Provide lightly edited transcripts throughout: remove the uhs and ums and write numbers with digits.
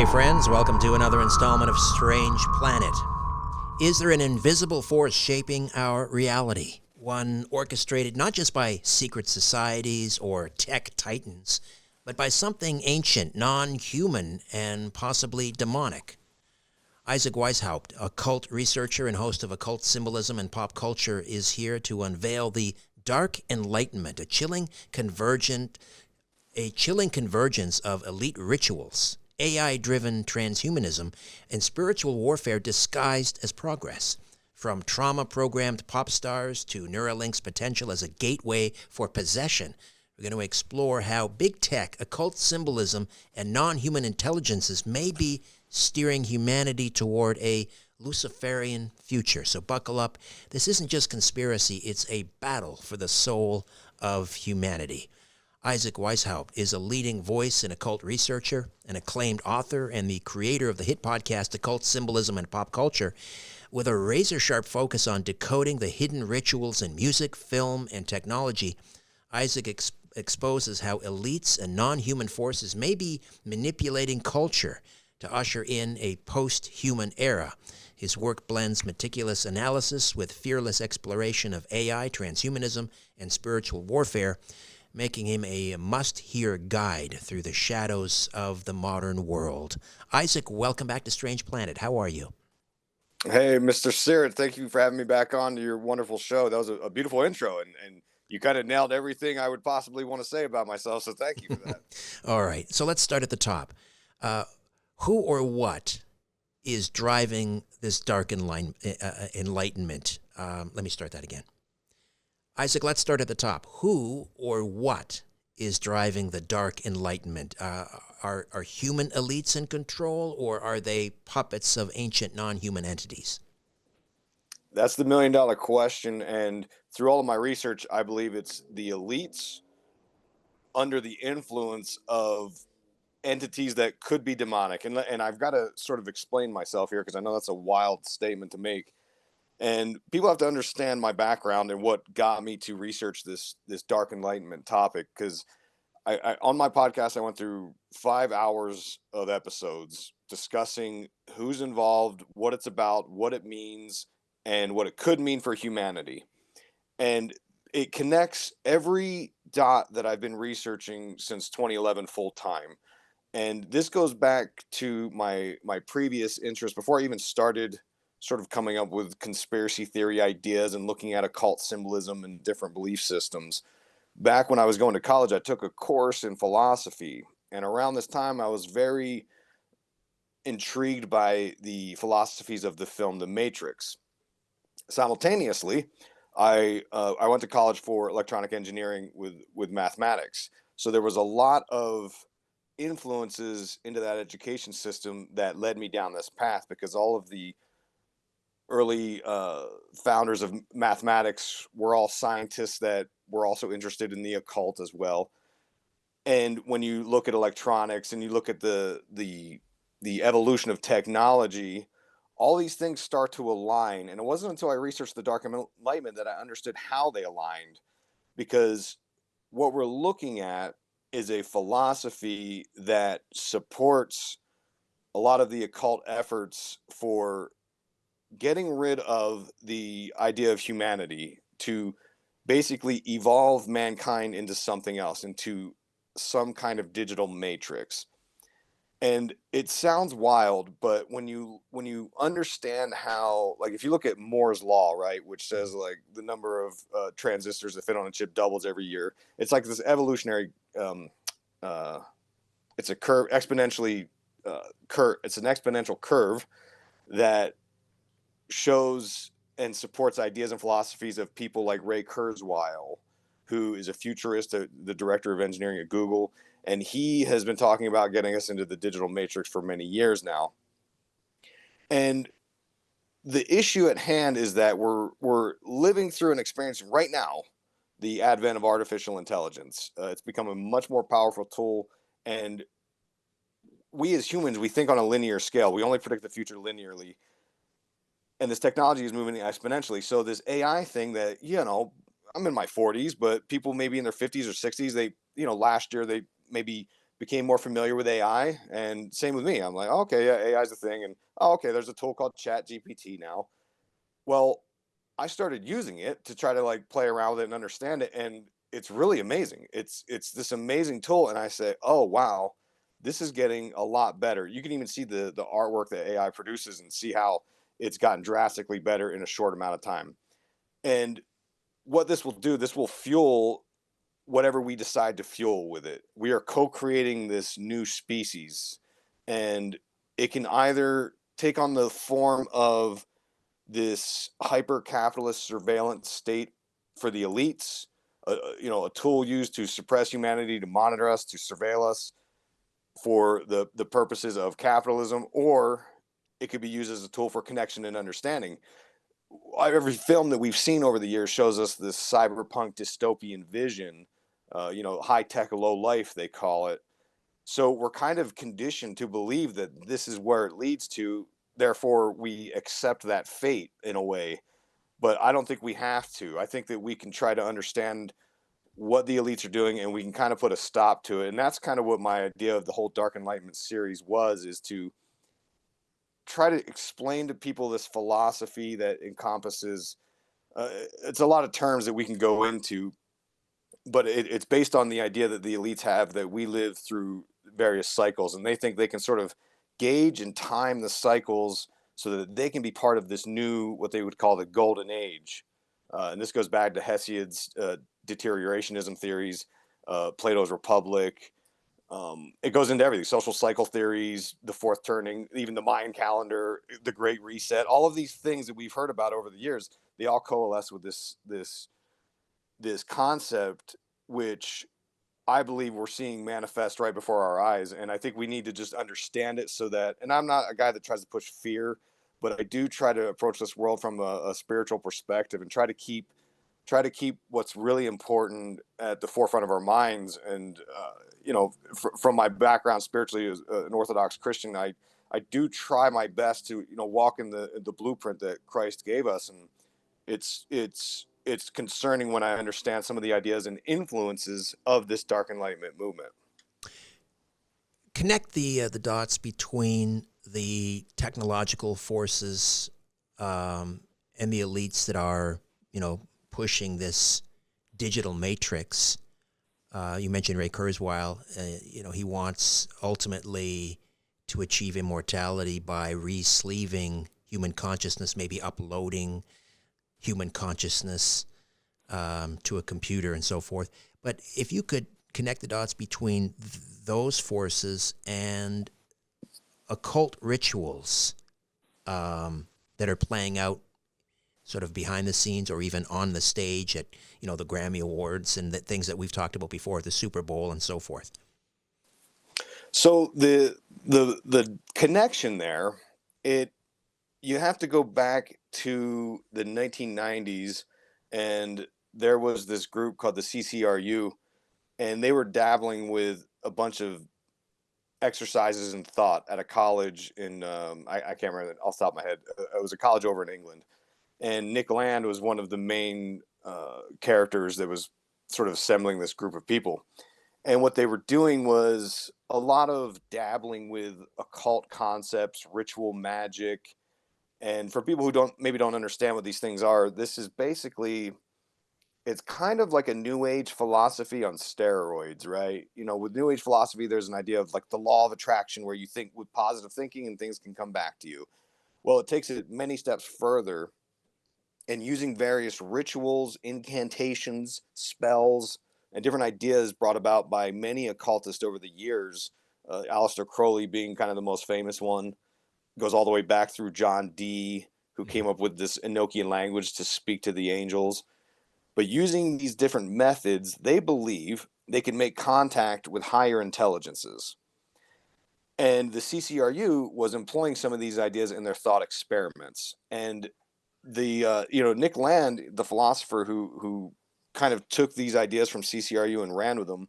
Hey friends, welcome to another installment of Strange Planet. Is there an invisible force shaping our reality? One orchestrated not just by secret societies or tech titans, but by something ancient, non-human, and possibly demonic. Isaac Weishaupt, occult researcher and host of Occult Symbolism and Pop Culture, is here to unveil the Dark Enlightenment, a chilling convergence of elite rituals, AI-driven transhumanism, and spiritual warfare disguised as progress. From trauma-programmed pop stars to Neuralink's potential as a gateway for possession, we're going to explore how big tech, occult symbolism, and non-human intelligences may be steering humanity toward a Luciferian future. So buckle up. This isn't just conspiracy, it's a battle for the soul of humanity. Isaac Weishaupt is a leading voice and occult researcher, an acclaimed author, and the creator of the hit podcast Occult Symbolism and Pop Culture, with a razor-sharp focus on decoding the hidden rituals in music, film, and technology. Isaac exposes how elites and non-human forces may be manipulating culture to usher in a post-human era. His work blends meticulous analysis with fearless exploration of AI, transhumanism, and spiritual warfare, making him a must-hear guide through the shadows of the modern world. Isaac, welcome back to Strange Planet. How are you? Hey, Mr. Seared, thank you for having me back on to your wonderful show. That was a beautiful intro, and you kind of nailed everything I would possibly want to say about myself, so thank you for that. All right, so let's start at the top. Who or what is driving this dark enlightenment? Let me start that again. Isaac, let's start at the top. Who or what is driving the dark enlightenment? Are human elites in control, or are they puppets of ancient non-human entities? That's the million-dollar question, and through all of my research, I believe it's the elites under the influence of entities that could be demonic. And I've got to sort of explain myself here because I know that's a wild statement to make. And people have to understand my background and what got me to research this dark enlightenment topic. Because I on my podcast, I went through 5 hours of episodes discussing who's involved, what it's about, what it means, and what it could mean for humanity. And it connects every dot that I've been researching since 2011 full time. And this goes back to my previous interest before I even started sort of coming up with conspiracy theory ideas and looking at occult symbolism and different belief systems. Back when I was going to college, I took a course in philosophy, and around this time I was very intrigued by the philosophies of the film The Matrix. Simultaneously, I went to college for electronic engineering with mathematics. So there was a lot of influences into that education system that led me down this path because all of the early founders of mathematics were all scientists that were also interested in the occult as well. And when you look at electronics and you look at the evolution of technology, all these things start to align. And it wasn't until I researched the Dark Enlightenment that I understood how they aligned, because what we're looking at is a philosophy that supports a lot of the occult efforts for getting rid of the idea of humanity to basically evolve mankind into something else, into some kind of digital matrix. And it sounds wild, but when you understand how, like, if you look at Moore's law, right, which says like the number of transistors that fit on a chip doubles every year, it's like this evolutionary uh, it's a curve exponentially it's an exponential curve that shows and supports ideas and philosophies of people like Ray Kurzweil, who is a futurist, the director of engineering at Google, and he has been talking about getting us into the digital matrix for many years now. And the issue at hand is that we're living through an experience right now, the advent of artificial intelligence. It's become a much more powerful tool, and we as humans, we think on a linear scale. We only predict the future linearly, and this technology is moving exponentially. So this AI thing that, I'm in my 40s, but people maybe in their 50s or 60s, they, last year they maybe became more familiar with AI, and same with me. I'm like, okay, yeah, AI is a thing, and oh, okay, there's a tool called Chat GPT now. Well, I started using it to try to like play around with it and understand it, and it's really amazing. It's this amazing tool, and I say, oh wow, this is getting a lot better. You can even see the artwork that AI produces and see how it's gotten drastically better in a short amount of time. And what this will do, this will fuel whatever we decide to fuel with it. We are co-creating this new species, and it can either take on the form of this hyper capitalist surveillance state for the elites, a tool used to suppress humanity, to monitor us, to surveil us for the purposes of capitalism, or it could be used as a tool for connection and understanding. Every film that we've seen over the years shows us this cyberpunk dystopian vision, high tech, low life, they call it. So we're kind of conditioned to believe that this is where it leads to. Therefore, we accept that fate in a way. But I don't think we have to. I think that we can try to understand what the elites are doing, and we can kind of put a stop to it. And that's kind of what my idea of the whole Dark Enlightenment series was, is to try to explain to people this philosophy that encompasses it's a lot of terms that we can go into, but it's based on the idea that the elites have that we live through various cycles, and they think they can sort of gauge and time the cycles so that they can be part of this new, what they would call the golden age. And this goes back to Hesiod's deteriorationism theories, Plato's Republic. It goes into everything: social cycle theories, the fourth turning, even the Mayan calendar, the Great Reset. All of these things that we've heard about over the years, they all coalesce with this concept, which I believe we're seeing manifest right before our eyes. And I think we need to just understand it so that, and I'm not a guy that tries to push fear, but I do try to approach this world from a spiritual perspective and try to keep what's really important at the forefront of our minds. And from my background spiritually as an Orthodox Christian, I do try my best to walk in the blueprint that Christ gave us. And it's concerning when I understand some of the ideas and influences of this Dark Enlightenment movement. Connect the dots between the technological forces and the elites that are pushing this digital matrix. You mentioned Ray Kurzweil. He wants ultimately to achieve immortality by re-sleeving human consciousness, maybe uploading human consciousness to a computer and so forth. But if you could connect the dots between those forces and occult rituals that are playing out sort of behind the scenes or even on the stage at the Grammy Awards and the things that we've talked about before, the Super Bowl and so forth. So the connection there, you have to go back to the 1990s, and there was this group called the CCRU, and they were dabbling with a bunch of exercises in thought at a college in I can't remember off the top of my head. It was a college over in England, and Nick Land was one of the main characters that was sort of assembling this group of people. And what they were doing was a lot of dabbling with occult concepts, ritual magic. And for people who don't understand what these things are, this is basically, it's kind of like a new age philosophy on steroids, right? With new age philosophy, there's an idea of like the law of attraction, where you think with positive thinking and things can come back to you. Well, it takes it many steps further, and using various rituals, incantations, spells, and different ideas brought about by many occultists over the years. Aleister Crowley being kind of the most famous one, goes all the way back through John Dee, who came up with this Enochian language to speak to the angels. But using these different methods, they believe they can make contact with higher intelligences. And the CCRU was employing some of these ideas in their thought experiments. And the Nick Land, the philosopher who kind of took these ideas from CCRU and ran with them,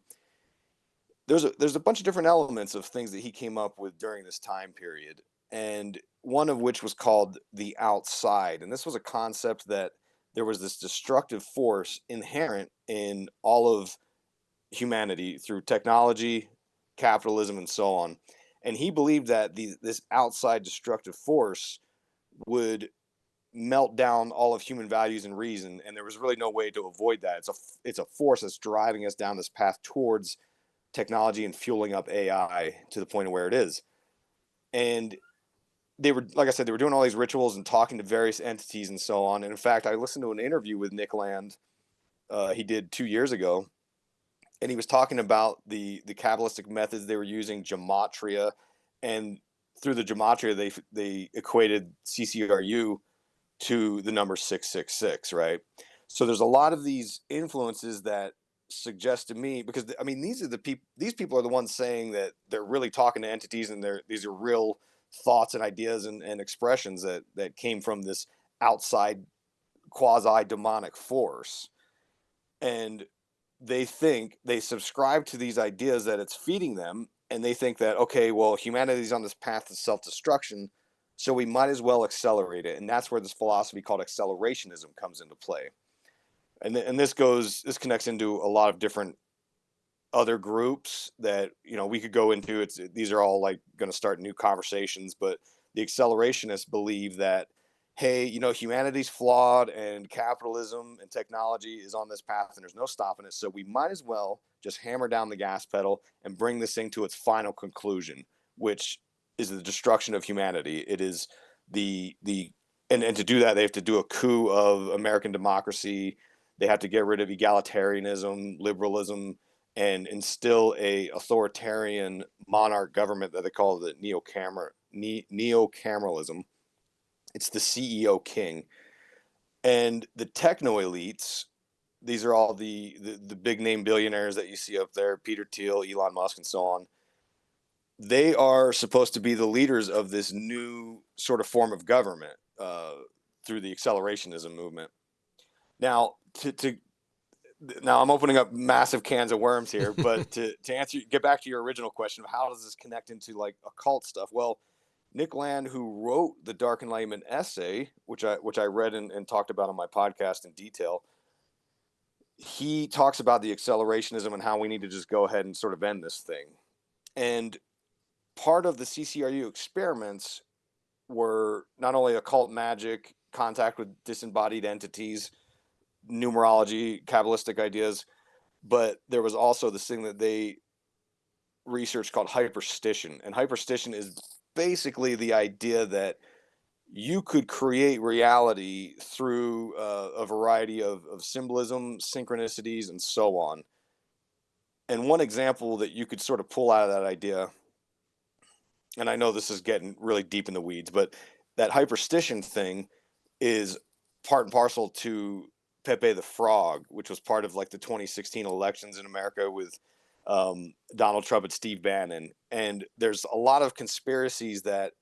there's a bunch of different elements of things that he came up with during this time period, and one of which was called the outside. And this was a concept that there was this destructive force inherent in all of humanity through technology, capitalism, and so on. And he believed that this outside destructive force would melt down all of human values and reason, and there was really no way to avoid that. It's a force that's driving us down this path towards technology and fueling up AI to the point of where it is. And they were, like I said, they were doing all these rituals and talking to various entities and so on. And in fact, I listened to an interview with Nick Land he did 2 years ago, and he was talking about the Kabbalistic methods they were using, gematria, and through the gematria they equated CCRU to the number 666, right? So there's a lot of these influences that suggest to me, because I mean these people are the ones saying that they're really talking to entities, and these are real thoughts and ideas and expressions that came from this outside quasi demonic force. And they subscribe to these ideas that it's feeding them, and they think that, okay, well, humanity's on this path to self-destruction, so we might as well accelerate it. And that's where this philosophy called accelerationism comes into play. And this connects into a lot of different other groups that, we could go into. These are all like going to start new conversations, but the accelerationists believe that, hey, humanity's flawed, and capitalism and technology is on this path, and there's no stopping it, so we might as well just hammer down the gas pedal and bring this thing to its final conclusion, which is the destruction of humanity. It is and to do that, they have to do a coup of American democracy. They have to get rid of egalitarianism, liberalism, and instill a authoritarian monarch government that they call the neocameralism. It's the CEO king. And the techno elites, these are all the big name billionaires that you see up there, Peter Thiel, Elon Musk, and so on. They are supposed to be the leaders of this new sort of form of government through the accelerationism movement. Now, now I'm opening up massive cans of worms here, but to get back to your original question of how does this connect into like occult stuff? Well, Nick Land, who wrote the Dark Enlightenment essay, which I read and talked about on my podcast in detail, he talks about the accelerationism and how we need to just go ahead and sort of end this thing. And part of the CCRU experiments were not only occult magic, contact with disembodied entities, numerology, Kabbalistic ideas, but there was also this thing that they researched called hyperstition. And hyperstition is basically the idea that you could create reality through a variety of symbolism, synchronicities, and so on. And one example that you could sort of pull out of that idea, and I know this is getting really deep in the weeds, but that hyperstition thing is part and parcel to Pepe the Frog, which was part of like the 2016 elections in America with Donald Trump and Steve Bannon. And there's a lot of conspiracies that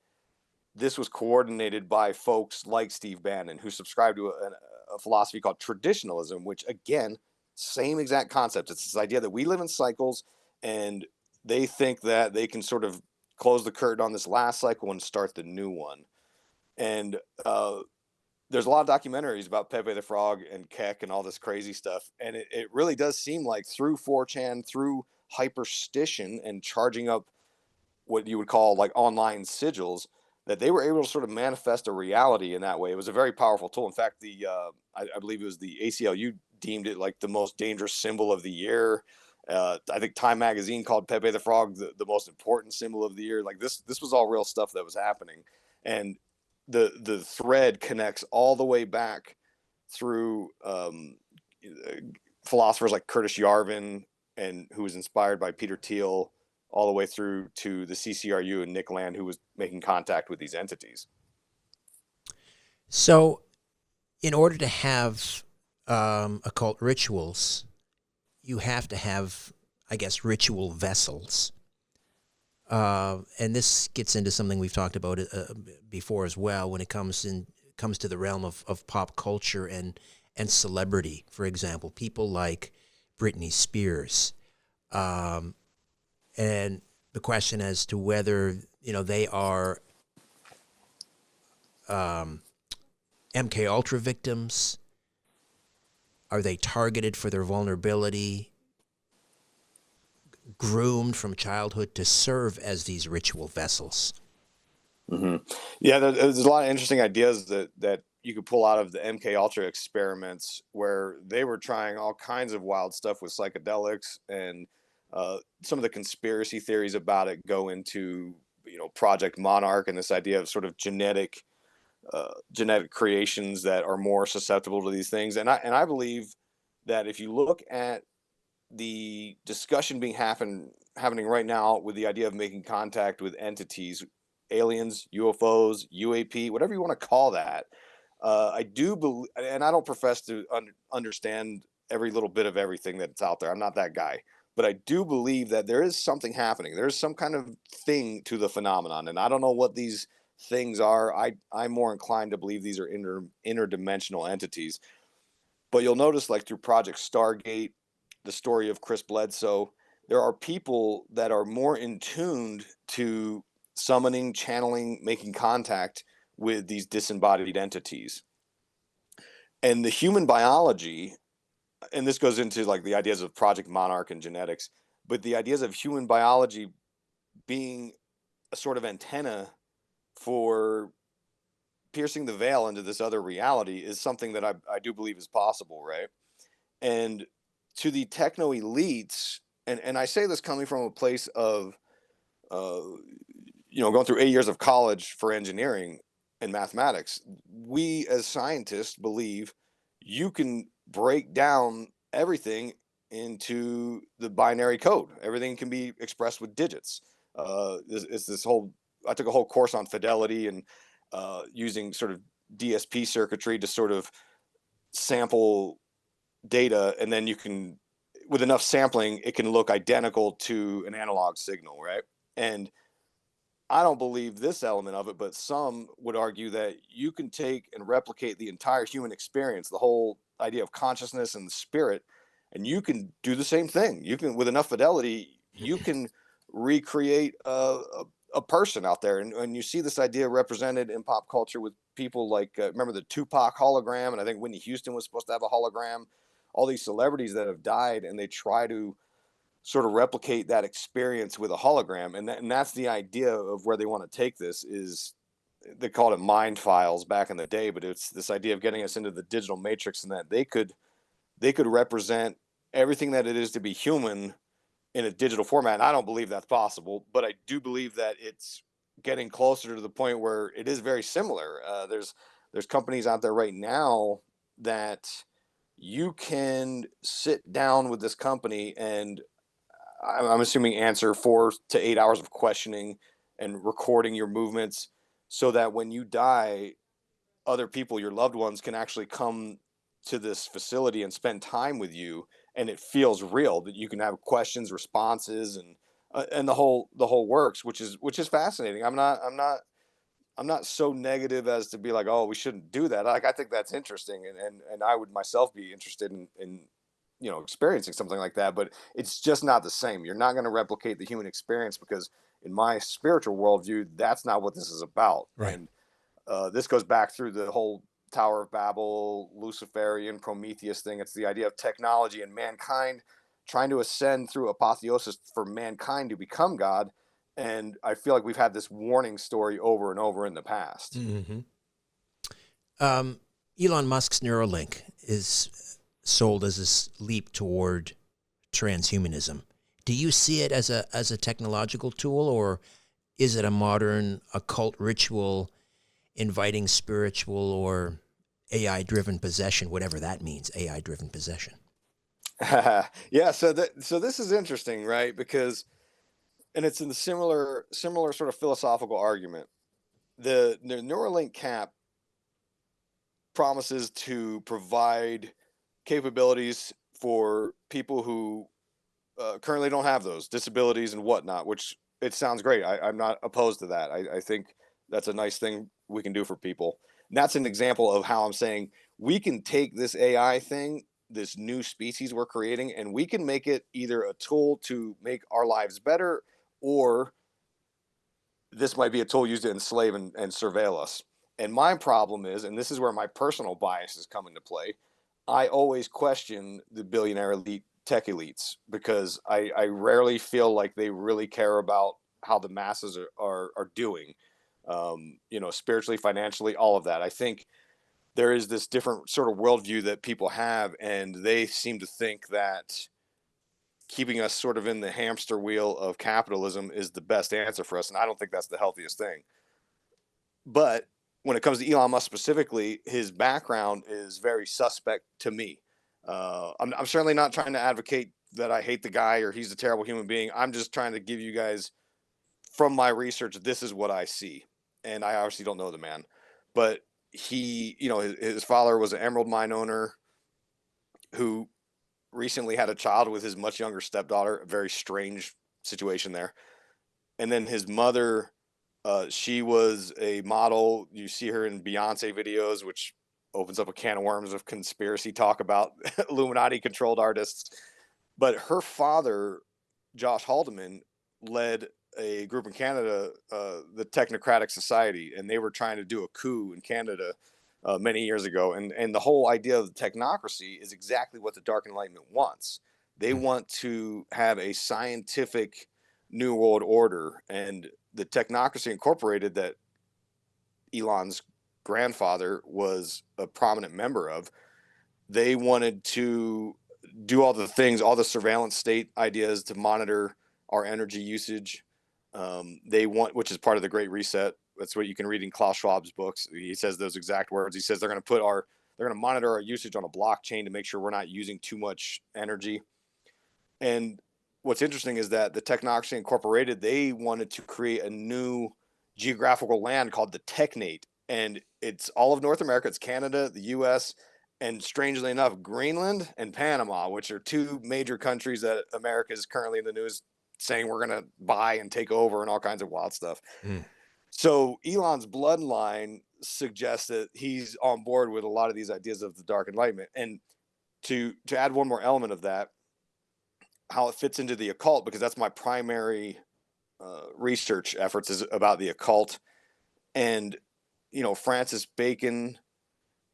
this was coordinated by folks like Steve Bannon, who subscribe to a philosophy called traditionalism, which, again, same exact concept. It's this idea that we live in cycles, and they think that they can sort of close the curtain on this last cycle and start the new one. And there's a lot of documentaries about Pepe the Frog and Keck and all this crazy stuff. And it really does seem like through 4chan, through hyperstition and charging up what you would call like online sigils, that they were able to sort of manifest a reality in that way. It was a very powerful tool. In fact, I believe it was the ACLU deemed it like the most dangerous symbol of the year. I think Time Magazine called Pepe the Frog the most important symbol of the year. Like this was all real stuff that was happening. And the thread connects all the way back through philosophers like Curtis Yarvin, and who was inspired by Peter Thiel, all the way through to the CCRU and Nick Land, who was making contact with these entities. So, in order to have occult rituals, you have to have, I guess, ritual vessels. And this gets into something we've talked about before as well, when it comes to the realm of pop culture and celebrity. For example, people like Britney Spears, and the question as to whether they are MK Ultra victims. Are they targeted for their vulnerability? groomed from childhood to serve as these ritual vessels. Hmm. Yeah, there's a lot of interesting ideas that you could pull out of the MK Ultra experiments, where they were trying all kinds of wild stuff with psychedelics, and some of the conspiracy theories about it go into Project Monarch and this idea of sort of genetic creations that are more susceptible to these things. And I believe that if you look at the discussion happening right now with the idea of making contact with entities, aliens, UFOs, UAP, whatever you want to call that. I do believe, and I don't profess to understand every little bit of everything that's out there. I'm not that guy, but I do believe that there is something happening. There's some kind of thing to the phenomenon, and I don't know what these things are. I'm more inclined to believe these are interdimensional entities. But you'll notice, like through Project Stargate, the story of Chris Bledsoe, there are people that are more in tuned to summoning, channeling, making contact with these disembodied entities. And the human biology, and this goes into like the ideas of Project Monarch and genetics, but the ideas of human biology being a sort of antenna for piercing the veil into this other reality is something that I do believe is possible, right? And to the techno elites, and I say this coming from a place of uh, going through 8 years of college for engineering and mathematics, we as scientists believe you can break down everything into the binary code. Everything can be expressed with digits. It's this whole. I took a whole course on fidelity and using sort of DSP circuitry to sort of sample data, and then you can, with enough sampling, it can look identical to an analog signal, right? And I don't believe this element of it, but some would argue that you can take and replicate the entire human experience, the whole idea of consciousness and the spirit, and you can do the same thing. You can, with enough fidelity, you can recreate a person out there. And you see this idea represented in pop culture with people like, remember the Tupac hologram? And I think Whitney Houston was supposed to have a hologram. All these celebrities that have died, and they try to sort of replicate that experience with a hologram, and that's the idea of where they want to take this. Is they called it mind files back in the day, but it's this idea of getting us into the digital matrix, and that they could represent everything that it is to be human in a digital format. And I don't believe that's possible, but I do believe that it's getting closer to the point where it is very similar. There's companies out there right now that you can sit down with this company and I'm assuming answer 4 to 8 hours of questioning and recording your movements, so that when you die, other people, your loved ones, can actually come to this facility and spend time with you, and it feels real. That you can have questions, responses, and the whole works, which is fascinating. I'm not so negative as to be like, oh, we shouldn't do that. Like, I think that's interesting, and I would myself be interested in experiencing something like that. But it's just not the same. You're not going to replicate the human experience, because in my spiritual worldview, that's not what this is about. Right. And this goes back through the whole Tower of Babel, Luciferian, Prometheus thing. It's the idea of technology and mankind trying to ascend through apotheosis for mankind to become God. And I feel like we've had this warning story over and over in the past. Mm-hmm. Elon Musk's Neuralink is sold as this leap toward transhumanism. Do you see it as a technological tool, or is it a modern occult ritual inviting spiritual or AI-driven possession, whatever that means, AI-driven possession? Yeah, so this is interesting, right? Because, and it's in the similar sort of philosophical argument. The Neuralink cap promises to provide capabilities for people who currently don't have those disabilities and whatnot, which it sounds great. I'm not opposed to that. I think that's a nice thing we can do for people. And that's an example of how I'm saying we can take this AI thing, this new species we're creating, and we can make it either a tool to make our lives better, or this might be a tool used to enslave and surveil us. And my problem is, and this is where my personal biases come into play, I always question the billionaire elite tech elites, because I rarely feel like they really care about how the masses are doing, spiritually, financially, all of that. I think there is this different sort of worldview that people have, and they seem to think that keeping us sort of in the hamster wheel of capitalism is the best answer for us. And I don't think that's the healthiest thing. But when it comes to Elon Musk specifically, his background is very suspect to me. I'm certainly not trying to advocate that I hate the guy or he's a terrible human being. I'm just trying to give you guys, from my research, this is what I see. And I obviously don't know the man, but he, his father was an emerald mine owner who recently had a child with his much younger stepdaughter. A very strange situation there. And then his mother, she was a model. You see her in Beyonce videos, which opens up a can of worms of conspiracy talk about Illuminati controlled artists. But her father, Josh Haldeman, led a group in Canada, the Technocratic Society, and they were trying to do a coup in Canada many years ago. And the whole idea of the technocracy is exactly what the Dark Enlightenment wants. They want to have a scientific New World Order, and the Technocracy Incorporated that Elon's grandfather was a prominent member of, they wanted to do all the things, all the surveillance state ideas to monitor our energy usage. Which is part of the Great Reset. That's what you can read in Klaus Schwab's books. He says those exact words. He says they're going to monitor our usage on a blockchain to make sure we're not using too much energy. And what's interesting is that the Technocracy Incorporated, they wanted to create a new geographical land called the Technate. And it's all of North America. It's Canada, the US, and strangely enough, Greenland and Panama, which are two major countries that America is currently in the news saying we're going to buy and take over and all kinds of wild stuff. So Elon's bloodline suggests that he's on board with a lot of these ideas of the Dark Enlightenment. And to add one more element of that, how it fits into the occult, because that's my primary research efforts is about the occult. And, Francis Bacon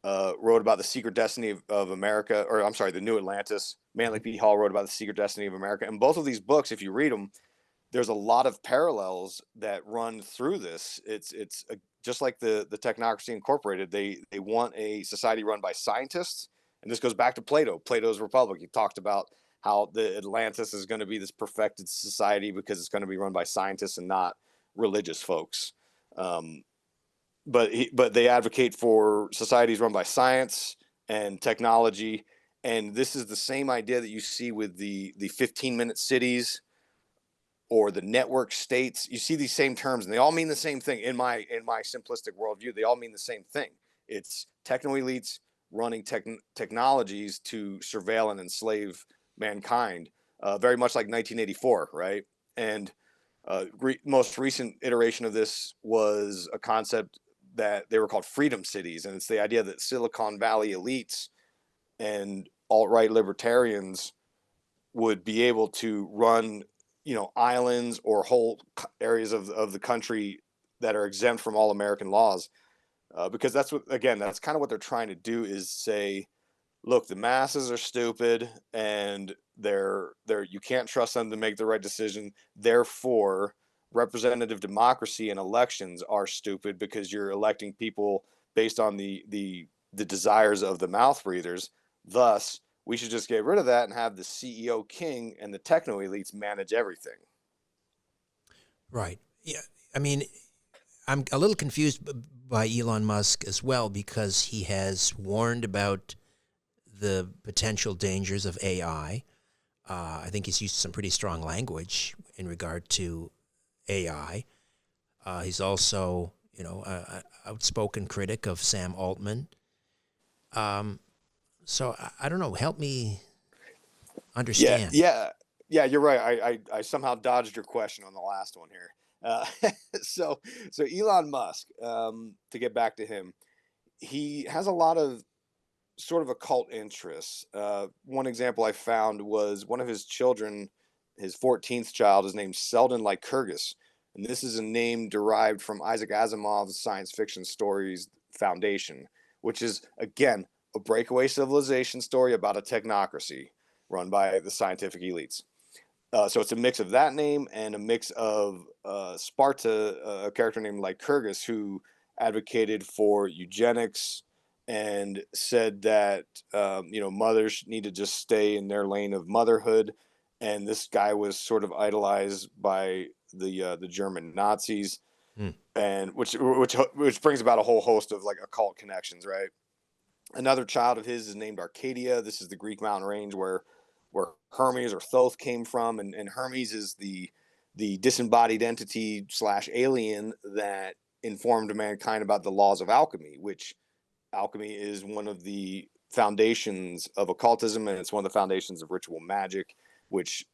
wrote about the secret destiny of America, or I'm sorry, the New Atlantis. Manly P. Hall wrote about the secret destiny of America. And both of these books, if you read them, there's a lot of parallels that run through this. It's just like the Technocracy Incorporated. They want a society run by scientists. And this goes back to Plato's Republic. He talked about how the Atlantis is going to be this perfected society because it's going to be run by scientists and not religious folks. But they advocate for societies run by science and technology. And this is the same idea that you see with the 15-minute cities or the network states. You see these same terms, and they all mean the same thing. In my simplistic worldview, they all mean the same thing. It's techno elites running technologies to surveil and enslave mankind, very much like 1984, right? And most recent iteration of this was a concept that they were called freedom cities, and it's the idea that Silicon Valley elites and alt-right libertarians would be able to run, islands or whole areas of the country that are exempt from all American laws, because that's kind of what they're trying to do, is say, look, the masses are stupid and you can't trust them to make the right decision. Therefore, representative democracy and elections are stupid because you're electing people based on the desires of the mouth breathers. Thus, we should just get rid of that and have the CEO king and the techno elites manage everything. Right. Yeah. I mean, I'm a little confused by Elon Musk as well, because he has warned about the potential dangers of AI. I think he's used some pretty strong language in regard to AI. He's also, an outspoken critic of Sam Altman. So I don't know. Help me understand. Yeah. You're right. I somehow dodged your question on the last one here. So Elon Musk, to get back to him, he has a lot of sort of occult interests. One example I found was one of his children, his 14th child, is named Selden Lycurgus. And this is a name derived from Isaac Asimov's science fiction stories Foundation, which is, again, a breakaway civilization story about a technocracy. run by the scientific elites. So it's a mix of that name and a mix of Sparta, a character named Lycurgus, who advocated for eugenics and said that mothers need to just stay in their lane of motherhood. And this guy was sort of idolized by the German Nazis, Hmm. and which brings about a whole host of like occult connections, right? Another child of his is named Arcadia. This is the Greek mountain range where Hermes or Thoth came from, and Hermes is the disembodied entity / alien that informed mankind about the laws of alchemy, which alchemy is one of the foundations of occultism, and it's one of the foundations of ritual magic, which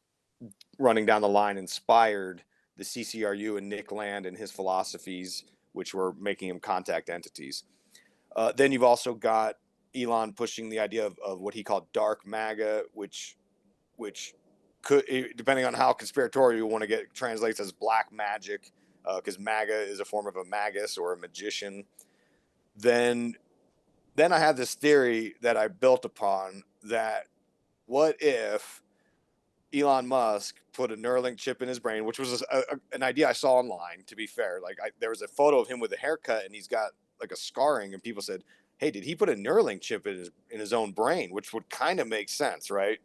running down the line inspired the CCRU and Nick Land and his philosophies, which were making him contact entities. Then you've also got Elon pushing the idea of what he called dark maga, which could, depending on how conspiratorial you want to get, translates as black magic, because maga is a form of a magus or a magician. Then I had this theory that I built upon, that what if Elon Musk put a Neuralink chip in his brain, which was an idea I saw online, to be fair. Like there was a photo of him with a haircut and he's got like a scarring, and people said, hey, did he put a Neuralink chip in his own brain? Which would kind of make sense, right?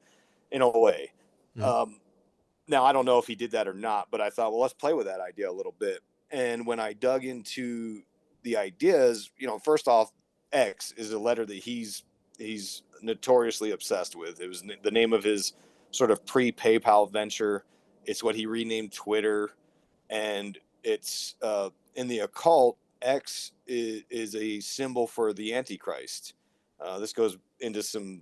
In a way. Mm-hmm. Now, I don't know if he did that or not, but I thought, well, let's play with that idea a little bit. And when I dug into the ideas, first off, X is a letter that he's notoriously obsessed with. It was the name of his sort of pre-PayPal venture. It's what he renamed Twitter, and it's in the occult. X is a symbol for the Antichrist. This goes into some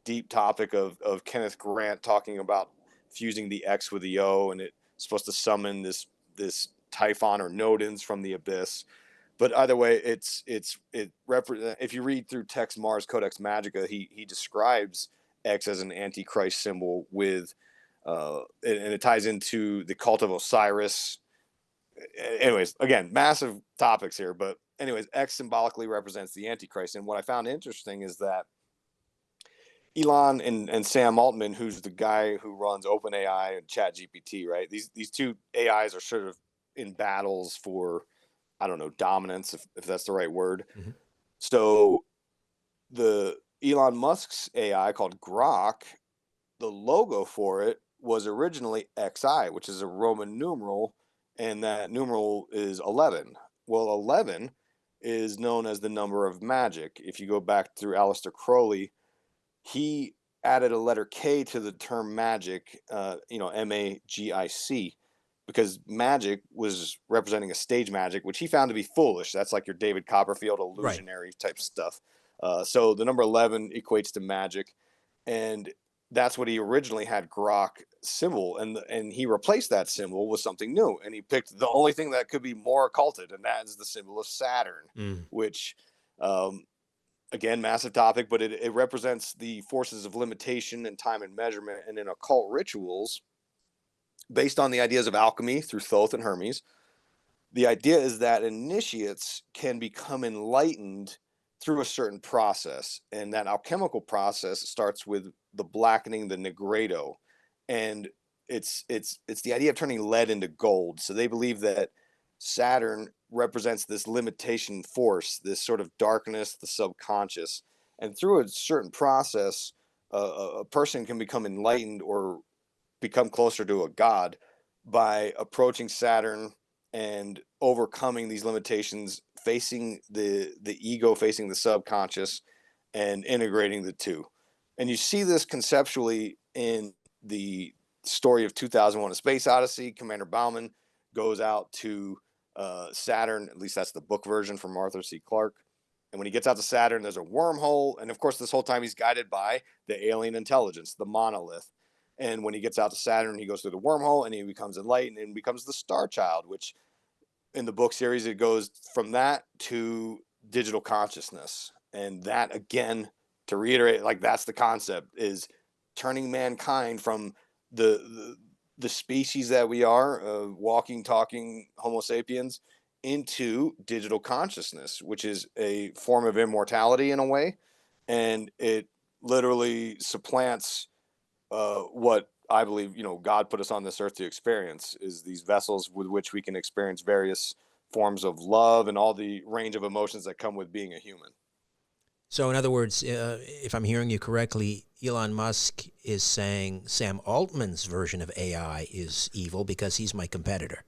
deep topic of Kenneth Grant talking about fusing the X with the O, and it's supposed to summon this Typhon or Nodens from the abyss. But either way, if you read through Text Mars Codex Magica, he describes X as an Antichrist symbol with, and it ties into the cult of Osiris. Anyways, again, massive topics here, but anyways, X symbolically represents the Antichrist. And what I found interesting is that Elon and Sam Altman, who's the guy who runs OpenAI and ChatGPT, right? These two AIs are sort of in battles for, I don't know, dominance, if that's the right word. Mm-hmm. So the Elon Musk's AI called Grok, the logo for it was originally XI, which is a Roman numeral, and that numeral is 11. Well, 11 is known as the number of magic. If you go back through Aleister Crowley, he added a letter K to the term magic, MAGIC, because magic was representing a stage magic, which he found to be foolish. That's like your David Copperfield illusionary type stuff. So the number 11 equates to magic, and that's what he originally had Grok symbol, and he replaced that symbol with something new, and he picked the only thing that could be more occulted, and that is the symbol of Saturn, which again, massive topic, but it represents the forces of limitation and time and measurement. And in occult rituals, based on the ideas of alchemy through Thoth and Hermes, the idea is that initiates can become enlightened through a certain process. And that alchemical process starts with the blackening, the nigredo. And it's the idea of turning lead into gold. So they believe that Saturn represents this limitation force, this sort of darkness, the subconscious. And through a certain process, a person can become enlightened or become closer to a god by approaching Saturn and overcoming these limitations, facing the ego, facing the subconscious, and integrating the two. And you see this conceptually in the story of 2001: A Space Odyssey. Commander Bauman goes out to Saturn, at least that's the book version from Arthur C. Clarke. And when he gets out to Saturn, there's a wormhole. And of course, this whole time he's guided by the alien intelligence, the monolith. And when he gets out to Saturn, he goes through the wormhole and he becomes enlightened and becomes the Star Child, which in the book series, it goes from that to digital consciousness. And that, again, to reiterate, like that's the concept, is turning mankind from the species that we are, walking, talking Homo sapiens, into digital consciousness, which is a form of immortality in a way. And it literally supplants what I believe, God put us on this earth to experience, is these vessels with which we can experience various forms of love and all the range of emotions that come with being a human. So, in other words, if I'm hearing you correctly, Elon Musk is saying Sam Altman's version of AI is evil because he's my competitor.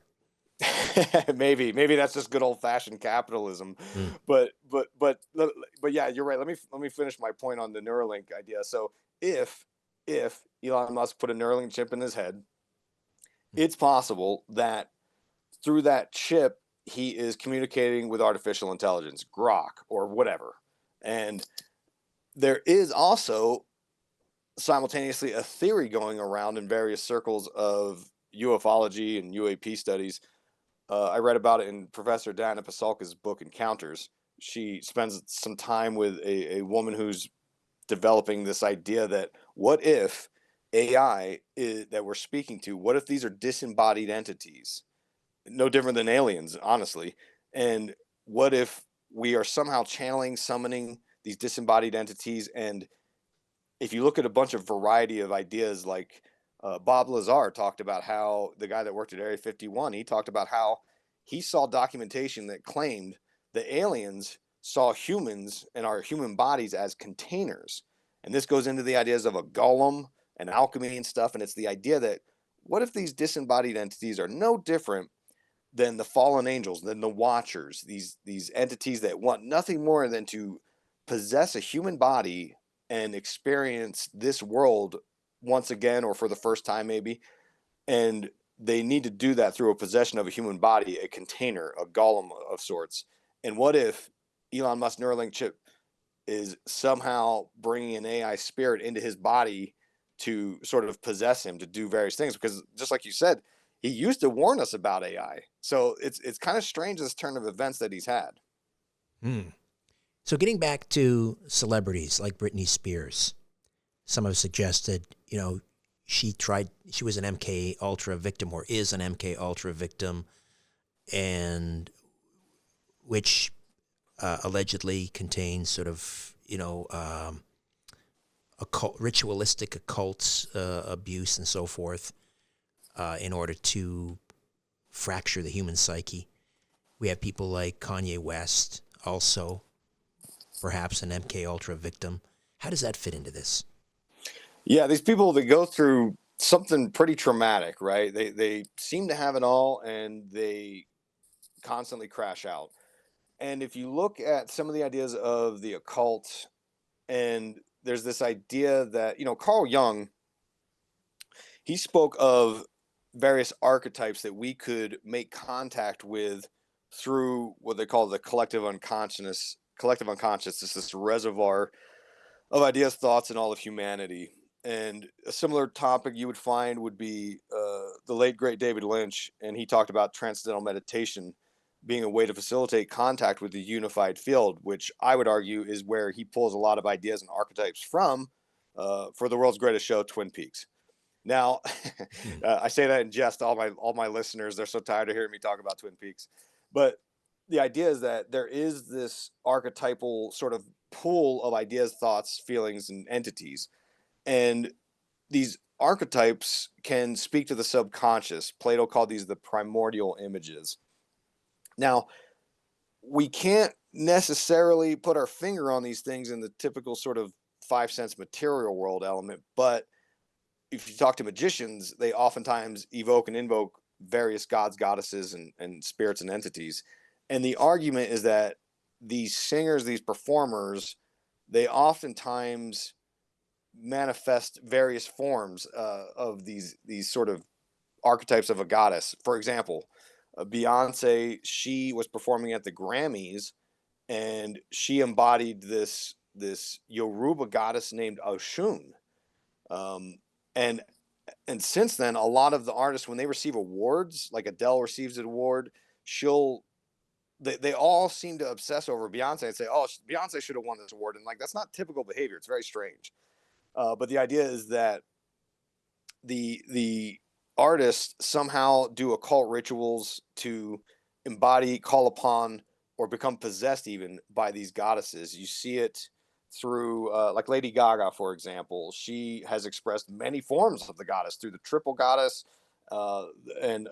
Maybe that's just good old fashioned capitalism, Mm. but yeah, you're right. Let me finish my point on the Neuralink idea. So if Elon Musk put a Neuralink chip in his head, it's possible that through that chip he is communicating with artificial intelligence, Grok or whatever, and there is also simultaneously a theory going around in various circles of ufology and UAP studies. I read about it in Professor Dana Pasulka's book Encounters. She spends some time with a woman who's developing this idea that what if AI that we're speaking to, what if these are disembodied entities? No different than aliens, honestly. And what if we are somehow channeling, summoning these disembodied entities? And if you look at a bunch of variety of ideas, like Bob Lazar talked about how the guy that worked at Area 51, he talked about how he saw documentation that claimed the aliens saw humans and our human bodies as containers. And this goes into the ideas of a golem and alchemy and stuff. And it's the idea that what if these disembodied entities are no different than the fallen angels, than the watchers, these entities that want nothing more than to possess a human body and experience this world once again, or for the first time maybe, and they need to do that through a possession of a human body, a container, a golem of sorts. And what if Elon Musk Neuralink chip is somehow bringing an AI spirit into his body to sort of possess him to do various things? Because just like you said, he used to warn us about AI. So it's kind of strange, this turn of events that he's had. Mm. So, getting back to celebrities like Britney Spears, some have suggested, she was an MK Ultra victim or is an MK Ultra victim, and which allegedly contains sort of, occult, ritualistic occult abuse and so forth in order to fracture the human psyche. We have people like Kanye West, also perhaps an MK Ultra victim. How does that fit into this? Yeah, these people that go through something pretty traumatic, right? They seem to have it all and they constantly crash out. And if you look at some of the ideas of the occult, and there's this idea that, Carl Jung, he spoke of various archetypes that we could make contact with through what they call the collective unconsciousness. Collective unconscious is this reservoir of ideas, thoughts, and all of humanity. And a similar topic you would find would be the late great David Lynch, and he talked about transcendental meditation being a way to facilitate contact with the unified field, which I would argue is where he pulls a lot of ideas and archetypes from for the world's greatest show, Twin Peaks. Now, Hmm. I say that in jest. All my listeners, they're so tired of hearing me talk about Twin Peaks, but the idea is that there is this archetypal sort of pool of ideas, thoughts, feelings, and entities, and these archetypes can speak to the subconscious. Plato called these the primordial images. Now, we can't necessarily put our finger on these things in the typical sort of five sense material world element, but if you talk to magicians, they oftentimes evoke and invoke various gods, goddesses, and spirits and entities. And the argument is that these singers, these performers, they oftentimes manifest various forms of these sort of archetypes of a goddess. For example, Beyonce, she was performing at the Grammys, and she embodied this Yoruba goddess named Oshun. Um, and and since then, a lot of the artists, when they receive awards, like Adele receives an award, she'll they all seem to obsess over Beyonce and say, "Oh, Beyonce should have won this award," and like that's not typical behavior. It's very strange. But the idea is that the artists somehow do occult rituals to embody, call upon, or become possessed even by these goddesses. You see it through, like Lady Gaga, for example. She has expressed many forms of the goddess through the triple goddess, uh, and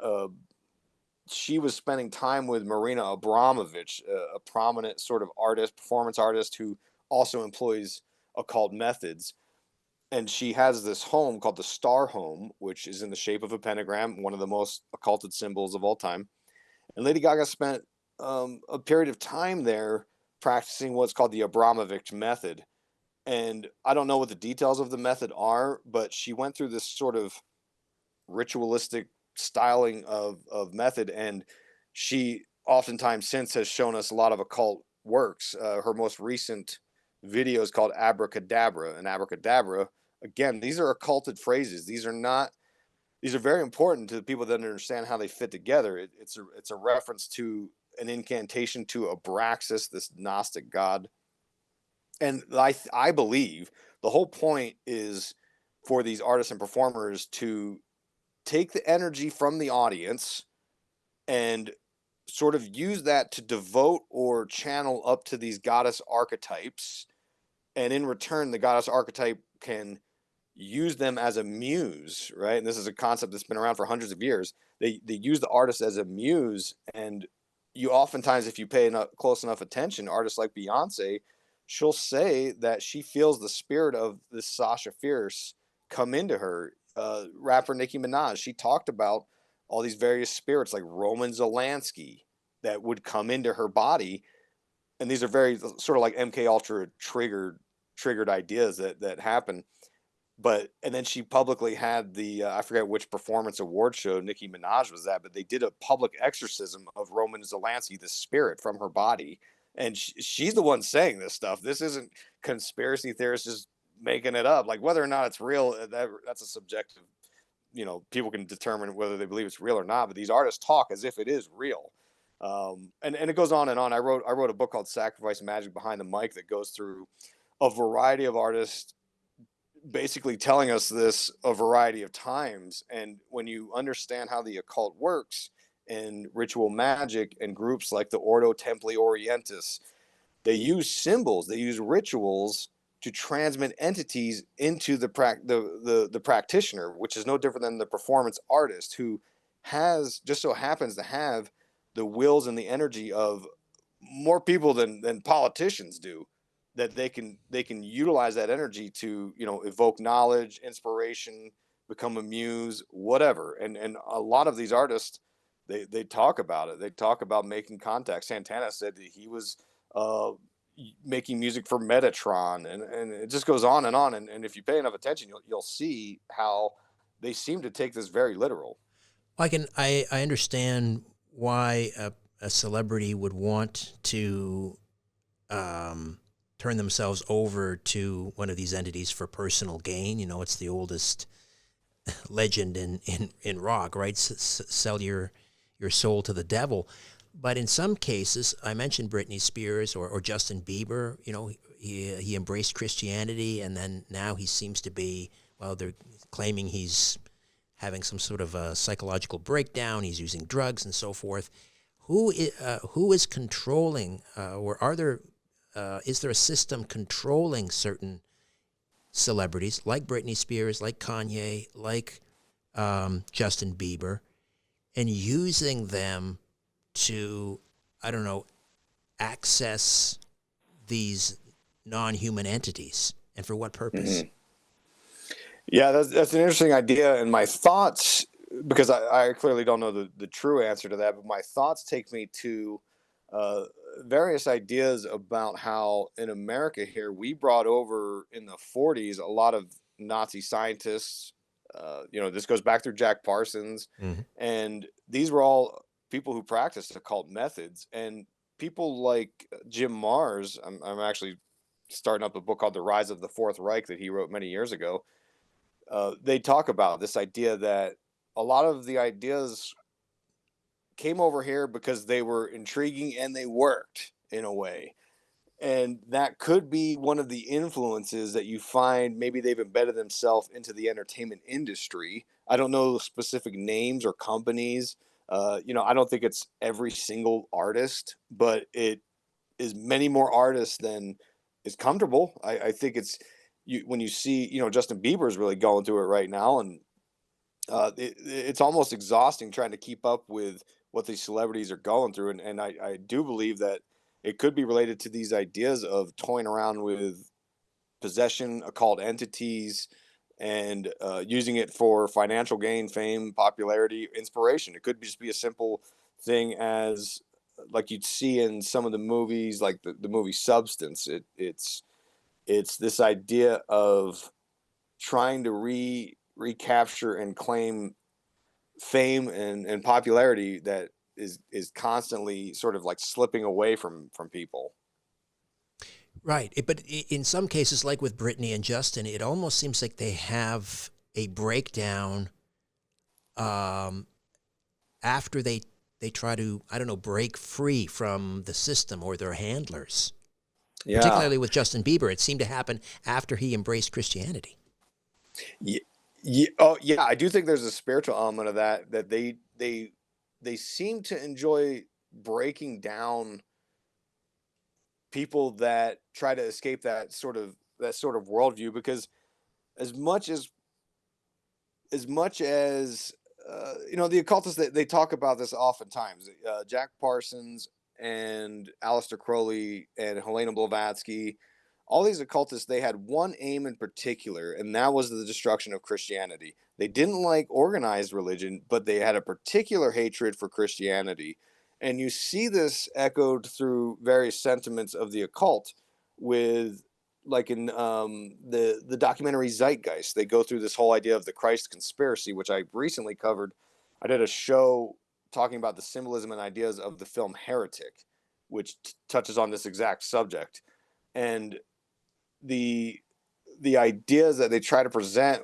she was spending time with Marina Abramovich, a prominent sort of artist, performance artist who also employs occult methods. And she has this home called the Star Home, which is in the shape of a pentagram, one of the most occulted symbols of all time. And Lady Gaga spent a period of time there practicing what's called the Abramovich method. And I don't know what the details of the method are, but she went through this sort of ritualistic styling of method, and she oftentimes since has shown us a lot of occult works. Her most recent video is called Abracadabra, and abracadabra, again, these are occulted phrases. These are very important to the people that understand how they fit together. It's a reference to an incantation to Abraxas, this Gnostic god. And I believe the whole point is for these artists and performers to take the energy from the audience and sort of use that to devote or channel up to these goddess archetypes. And in return, the goddess archetype can use them as a muse, right? And this is a concept that's been around for hundreds of years. They use the artist as a muse, and you oftentimes, if you pay close enough attention, artists like Beyonce, she'll say that she feels the spirit of this Sasha Fierce come into her. Rapper Nicki Minaj, she talked about all these various spirits like Roman Zelensky that would come into her body, and these are very sort of like MK Ultra triggered ideas that happen. But and then she publicly had the I forget which performance award show Nicki Minaj was at, but they did a public exorcism of Roman Zelensky, the spirit from her body, and she's the one saying this stuff. This isn't conspiracy theorists just making it up. Like whether or not it's real, that's a subjective. People can determine whether they believe it's real or not. But these artists talk as if it is real, and it goes on and on. I wrote a book called Sacrifice Magic Behind the Mic that goes through a variety of artists basically telling us this a variety of times. And when you understand how the occult works and ritual magic and groups like the Ordo Templi Orientis, they use symbols, they use rituals to transmit entities into the practitioner, which is no different than the performance artist who just so happens to have the wills and the energy of more people than politicians do, that they can utilize that energy to evoke knowledge, inspiration, become a muse, whatever. And a lot of these artists, they talk about it. They talk about making contact. Santana said that he was uh making music for Metatron, and it just goes on and on. And if you pay enough attention, you'll see how they seem to take this very literal. I understand why a celebrity would want to turn themselves over to one of these entities for personal gain. It's the oldest legend in rock, right? Sell your soul to the devil. But in some cases, I mentioned Britney Spears or Justin Bieber. He embraced Christianity, and then now he seems to be, well, they're claiming he's having some sort of a psychological breakdown. He's using drugs and so forth. Who is controlling, or is there a system controlling certain celebrities like Britney Spears, like Kanye, like Justin Bieber, and using them to, I don't know, access these non-human entities, and for what purpose? Mm-hmm. Yeah, that's an interesting idea. And my thoughts, because I clearly don't know the true answer to that, but my thoughts take me to uh, various ideas about how in America here, we brought over in the 40s a lot of Nazi scientists. This goes back through Jack Parsons. Mm-hmm. And these were all people who practiced occult methods. And people like Jim Mars, I'm actually starting up a book called The Rise of the Fourth Reich that he wrote many years ago. They talk about this idea that a lot of the ideas came over here because they were intriguing and they worked in a way. And that could be one of the influences that you find. Maybe they've embedded themselves into the entertainment industry. I don't know specific names or companies. I don't think it's every single artist, but it is many more artists than is comfortable. I think it's when you see, Justin Bieber is really going through it right now, and it's almost exhausting trying to keep up with what these celebrities are going through, and I do believe that it could be related to these ideas of toying around with possession, occult entities, and using it for financial gain, fame, popularity, inspiration. It could just be a simple thing as like you'd see in some of the movies, like the movie Substance. It's this idea of trying to recapture and claim fame and popularity that is constantly sort of like slipping away from people. Right. But in some cases, like with Britney and Justin, it almost seems like they have a breakdown um, after they try to, I don't know, break free from the system or their handlers. Yeah. Particularly with Justin Bieber, it seemed to happen after he embraced Christianity. Yeah, yeah, oh yeah, I do think there's a spiritual element of that they seem to enjoy breaking down people that try to escape that sort of worldview, because as much as the occultists, they talk about this oftentimes. Jack Parsons and Aleister Crowley and Helena Blavatsky, all these occultists, they had one aim in particular, and that was the destruction of Christianity. They didn't like organized religion, but they had a particular hatred for Christianity. And you see this echoed through various sentiments of the occult with, like in the documentary Zeitgeist. They go through this whole idea of the Christ conspiracy, which I recently covered. I did a show talking about the symbolism and ideas of the film Heretic, which touches on this exact subject. And the the ideas that they try to present,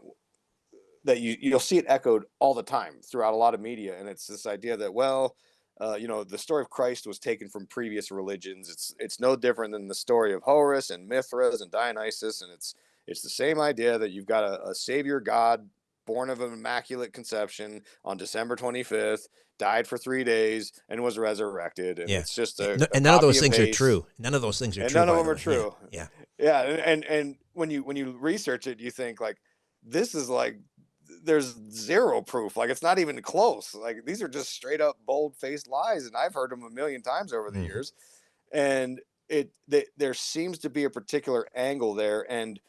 that you'll see it echoed all the time throughout a lot of media, and it's this idea that, well, the story of Christ was taken from previous religions. It's no different than the story of Horus and Mithras and Dionysus, and it's the same idea that you've got a savior God born of an immaculate conception on December 25th, died for 3 days, and was resurrected, and Yeah. it's just a And none of copy those and things are paste, true. None of those things are and true, none of by them the are way. Yeah. true. Yeah. Yeah, and when you research it, you think like, this is like, there's zero proof. Like, it's not even close. Like, these are just straight up bold faced lies, and I've heard them a million times over the Hmm. years. And there seems to be a particular angle there. And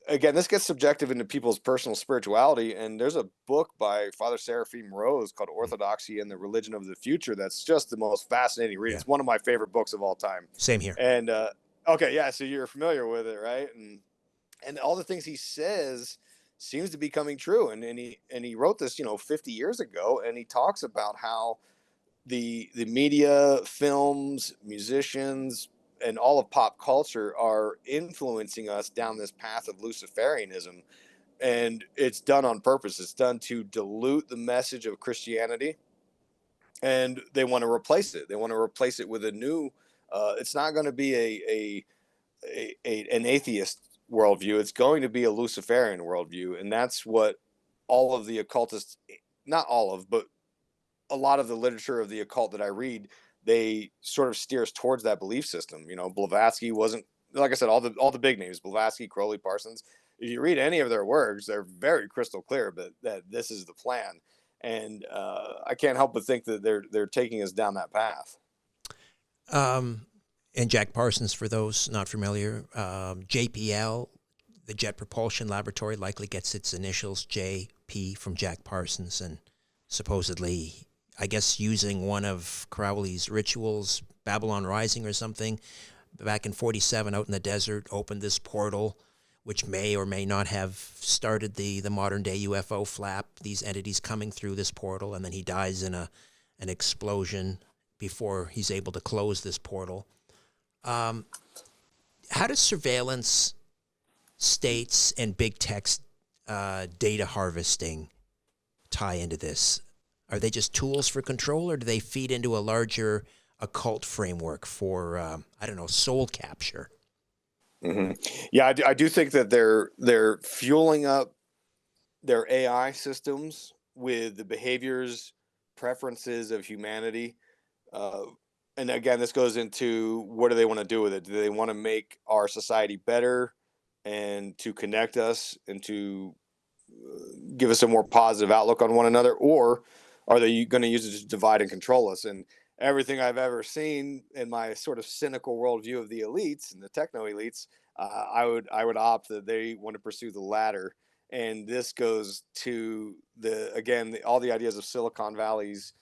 again, this gets subjective into people's personal spirituality. And there's a book by Father Seraphim Rose called Orthodoxy and the Religion of the Future that's just the most fascinating read. Yeah. It's one of my favorite books of all time. Same here. And okay, yeah, so you're familiar with it, right? And all the things he says seems to be coming true. And he wrote this 50 years ago, and he talks about how the media, films, musicians, and all of pop culture are influencing us down this path of Luciferianism. And it's done on purpose. It's done to dilute the message of Christianity, and they want to replace it. They want to replace it with a new. It's not going to be an atheist worldview. It's going to be a Luciferian worldview, and that's what all of the occultists, not all of, but a lot of the literature of the occult that I read, they sort of steers towards that belief system. Blavatsky wasn't, like I said, all the big names, Blavatsky, Crowley, Parsons. If you read any of their works, they're very crystal clear, but that this is the plan. And I can't help but think that they're taking us down that path. Um, and Jack Parsons, for those not familiar, JPL, the Jet Propulsion Laboratory, likely gets its initials JP from Jack Parsons, and supposedly, I guess, using one of Crowley's rituals, Babylon Rising or something, back in 47 out in the desert, opened this portal, which may or may not have started the modern day UFO flap, these entities coming through this portal, and then he dies in an explosion before he's able to close this portal. How does surveillance states and big tech's data harvesting tie into this? Are they just tools for control, or do they feed into a larger occult framework for, I don't know, soul capture? Hmm. Yeah, I do think that they're fueling up their AI systems with the behaviors, preferences of humanity. Uh, and again, this goes into what do they want to do with it? Do they want to make our society better and to connect us and to give us a more positive outlook on one another, or are they going to use it to divide and control us? And everything I've ever seen in my sort of cynical worldview of the elites and the techno elites, I would opt that they want to pursue the latter. And this goes to all the ideas of Silicon Valley's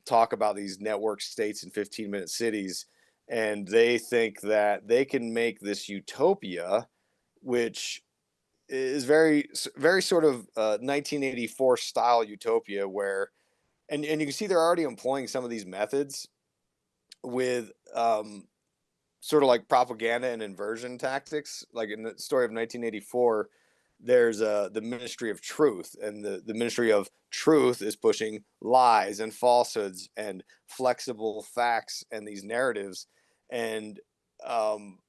talk about these network states and 15-minute cities, and they think that they can make this utopia, which is very sort of 1984 style utopia where and you can see they're already employing some of these methods with sort of like propaganda and inversion tactics. Like in the story of 1984, there's the Ministry of Truth, and the Ministry of Truth is pushing lies and falsehoods and flexible facts and these narratives. And um,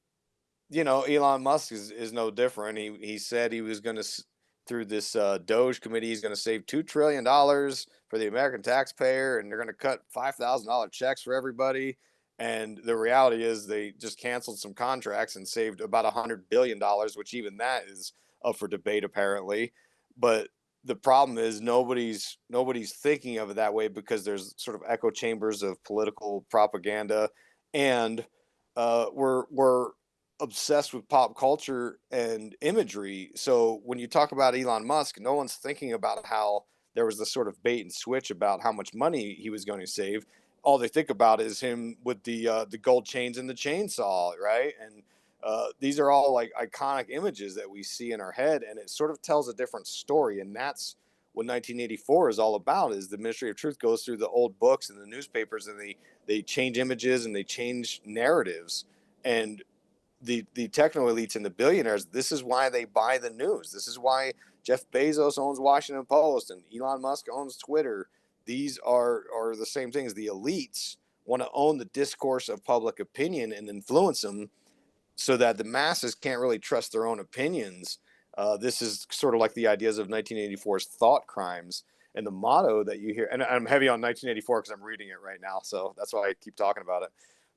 Elon Musk is no different. He said he was going to, through this Doge committee, he's going to save $2 trillion for the American taxpayer, and they're going to cut $5,000 checks for everybody. And the reality is, they just canceled some contracts and saved about $100 billion, which even that is up for debate apparently. But the problem is nobody's thinking of it that way because there's sort of echo chambers of political propaganda, and we're obsessed with pop culture and imagery. So when you talk about Elon Musk, no one's thinking about how there was this sort of bait and switch about how much money he was going to save. All they think about is him with the gold chains and the chainsaw, right? And these are all like iconic images that we see in our head, and it sort of tells a different story. And that's what 1984 is all about. Is the Ministry of Truth goes through the old books and the newspapers, and they change images and they change narratives. And the techno elites and the billionaires, this is why they buy the news. This is why Jeff Bezos owns Washington Post and Elon Musk owns Twitter. These are the same things. The elites want to own the discourse of public opinion and influence them so that the masses can't really trust their own opinions. This is sort of like the ideas of 1984's thought crimes, and the motto that you hear. And I'm heavy on 1984 because I'm reading it right now, so that's why I keep talking about it.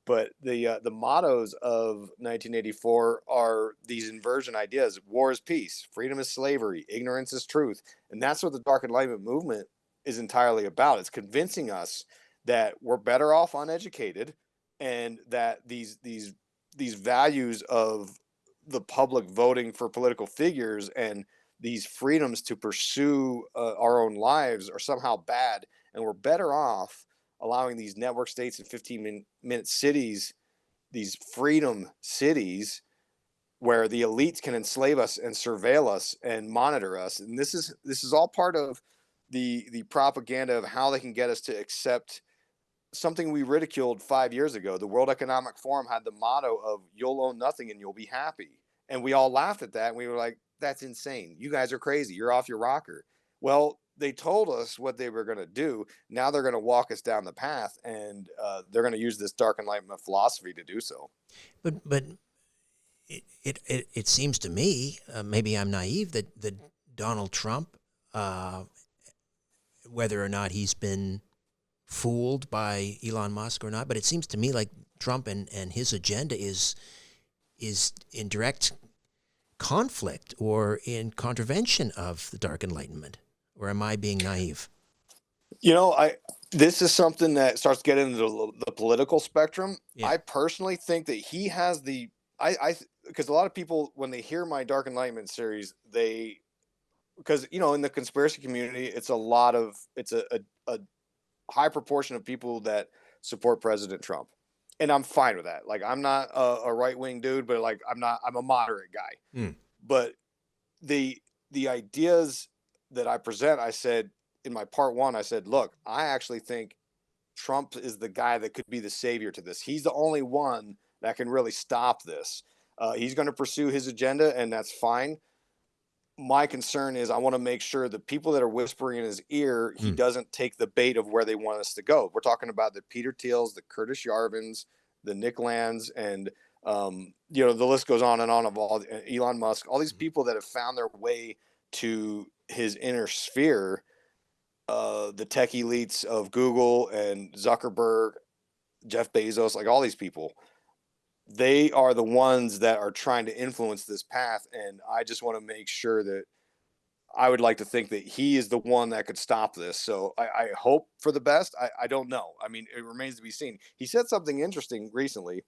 But the mottos of 1984 are these inversion ideas: war is peace, freedom is slavery, ignorance is truth, and that's what the Dark Enlightenment movement is entirely about. It's convincing us that we're better off uneducated, and that these values of the public voting for political figures and these freedoms to pursue our own lives are somehow bad, and we're better off allowing these network states and 15-minute cities, these freedom cities, where the elites can enslave us and surveil us and monitor us. And this is all part of the propaganda of how they can get us to accept something we ridiculed 5 years ago. The World Economic Forum had the motto of "You'll own nothing and you'll be happy," and we all laughed at that. And we were like, "That's insane! You guys are crazy! You're off your rocker." Well, they told us what they were going to do. Now they're going to walk us down the path, and they're going to use this Dark Enlightenment philosophy to do so. But it seems to me, maybe I'm naive, that Donald Trump, whether or not he's been fooled by Elon Musk or not, but it seems to me like Trump and his agenda is in direct conflict or in contravention of the Dark Enlightenment. Or am I being naive? This is something that starts getting into the political spectrum. Yeah. I personally think that he has because a lot of people, when they hear my Dark Enlightenment series, because in the conspiracy community, it's a high proportion of people that support President Trump, and I'm fine with that. Like, I'm not a right wing dude, but like I'm a moderate guy. Mm. But the ideas that I present, I said in my part one, I said, look, I actually think Trump is the guy that could be the savior to this. He's the only one that can really stop this. He's going to pursue his agenda, and that's fine. My concern is I want to make sure the people that are whispering in his ear, he doesn't take the bait of where they want us to go. We're talking about the Peter Thiels, the Curtis Yarvins, the Nick Lands, and the list goes on and on of all Elon Musk, all these people that have found their way to his inner sphere, the tech elites of Google and Zuckerberg. Jeff Bezos, like all these people, they are the ones that are trying to influence this path. And I just want to make sure that I would like to think that he is the one that could stop this. So I hope for the best. I don't know. I mean, it remains to be seen. He said something interesting recently